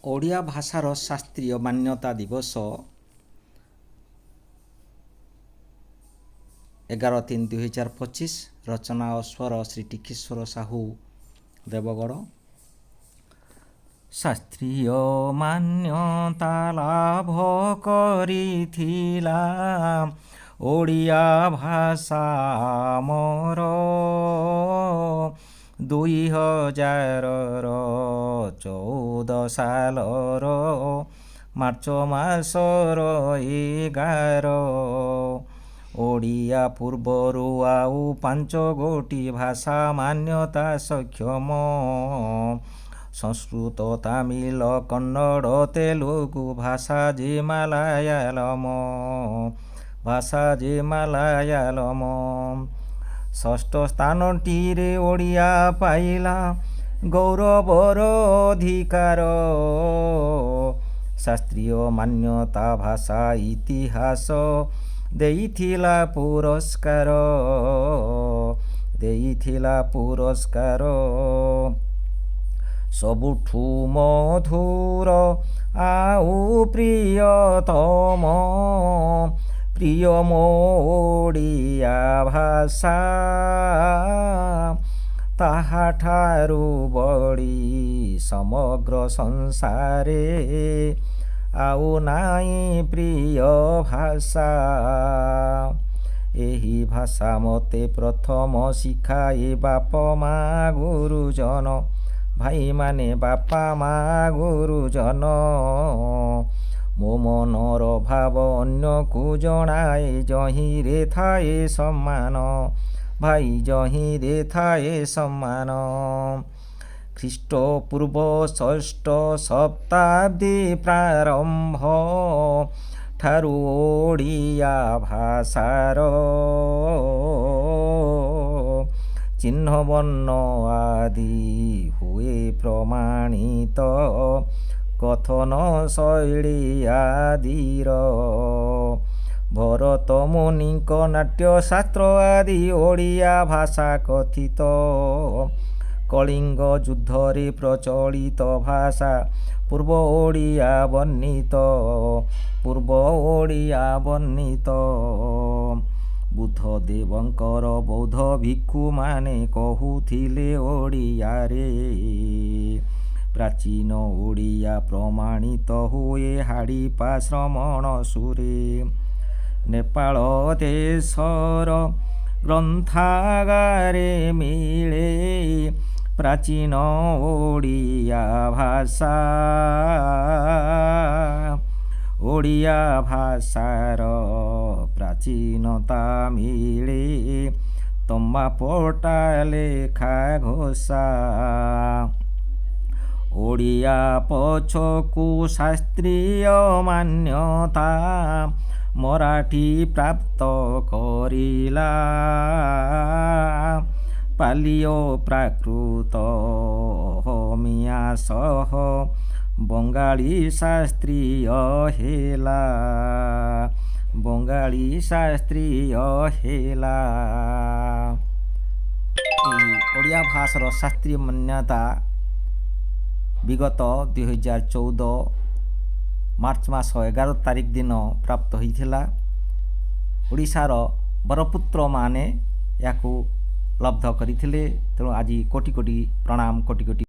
ଓଡ଼ିଆ ଭାଷାର ଶାସ୍ତ୍ରୀୟ ମାନ୍ୟତା ଦିବସ 11/3/2025। ରଚନା ଓ ସ୍ୱର ଶ୍ରୀ ଟିକେଶ୍ୱର ସାହୁ ଦେବଗଡ଼। ଶାସ୍ତ୍ରୀୟ ମାନ୍ୟତା ଲାଭ କରିଥିଲା ଓଡ଼ିଆ ଭାଷା ଆମର 2014 ସାଲର ମାର୍ଚ୍ଚ ମାସର 11। ଓଡ଼ିଆ ପୂର୍ବରୁ ଆଉ 5 ଗୋଟି ଭାଷା ମାନ୍ୟତା ସକ୍ଷମ। ସଂସ୍କୃତ, ତାମିଲ, କନ୍ନଡ଼, ତେଲୁଗୁ ଭାଷା ଯେ ମାଲାୟାଲମ। ଷଷ୍ଠ ସ୍ଥାନଟିରେ ଓଡ଼ିଆ ପାଇଲା ଗୌରବର ଅଧିକାର। ଶାସ୍ତ୍ରୀୟ ମାନ୍ୟତା ଭାଷା ଇତିହାସ ଦେଇଥିଲା ପୁରସ୍କାର। ସବୁଠୁ ମଧୁର ଆଉ ପ୍ରିୟ ମୋ ଓଡ଼ିଆ ଭାଷା, ତାହାଠାରୁ ବଳି ସମଗ୍ର ସଂସାରେ ଆଉ ନାଇଁ ପ୍ରିୟ ଭାଷା। ଏହି ଭାଷା ମୋତେ ପ୍ରଥମ ଶିଖାଏ ବାପ ମା ଗୁରୁଜନ, ଭାଇମାନେ ବାପା ମା ଗୁରୁଜନ। ମୋ ମନର ଭାବ ଅନ୍ୟକୁ ଜଣାଏ, ଯହିଁରେ ଥାଏ ସମ୍ମାନ, ଭାଇ ଯହିଁରେ ଥାଏ ସମ୍ମାନ। ଖ୍ରୀଷ୍ଟପୂର୍ବ 6ଠ ଶତାବ୍ଦୀ ପ୍ରାରମ୍ଭ ଠାରୁ ଓଡ଼ିଆ ଭାଷାର ଚିହ୍ନ ବର୍ଣ୍ଣ ଆଦି ହୁଏ ପ୍ରମାଣିତ କଥନ ଶୈଳୀ ଆଦିର। ଭରତ ମୁନିଙ୍କ ନାଟ୍ୟଶାସ୍ତ୍ର ଆଦି ଓଡ଼ିଆ ଭାଷା କଥିତ। କଳିଙ୍ଗ ଯୁଦ୍ଧରେ ପ୍ରଚଳିତ ଭାଷା ପୂର୍ବ ଓଡ଼ିଆ ବର୍ଣ୍ଣିତ। ବୁଦ୍ଧଦେବଙ୍କର ବୌଦ୍ଧ ଭିକ୍ଷୁମାନେ କହୁଥିଲେ ଓଡ଼ିଆରେ। ପ୍ରାଚୀନ ଓଡ଼ିଆ ପ୍ରମାଣିତ ହୁଏ ହାଡ଼ିପା ଶ୍ରମଣ ସୁରେ। ନେପାଳ ଦେଶର ଗ୍ରନ୍ଥାଗାରେ ମିଳେ ପ୍ରାଚୀନ ଓଡ଼ିଆ ଭାଷା। ଓଡ଼ିଆ ଭାଷାର ପ୍ରାଚୀନତା ମିଳେ ତମ୍ବାପଟା ଲେଖା ଘୋଷା। ଓଡ଼ିଆ ପଛକୁ ଶାସ୍ତ୍ରୀୟ ମାନ୍ୟତା ମରାଠୀ ପ୍ରାପ୍ତ କରିଲା। ପାଲି ଓ ପ୍ରାକୃତ ମିଆଁ ସହ ବଙ୍ଗାଳୀ ଶାସ୍ତ୍ରୀୟ ହେଲା। ଓଡ଼ିଆ ଭାଷାର ଶାସ୍ତ୍ରୀୟ ମାନ୍ୟତା ବିଗତ 2014 ମାର୍ଚ୍ଚ ମାସ 11 ତାରିଖ ଦିନ ପ୍ରାପ୍ତ ହୋଇଥିଲା। ଓଡ଼ିଶାର ବରପୁତ୍ରମାନେ ଏହାକୁ ଲବ୍ଧ କରିଥିଲେ। ତେଣୁ ଆଜି କୋଟି କୋଟି ପ୍ରଣାମ, କୋଟି କୋଟି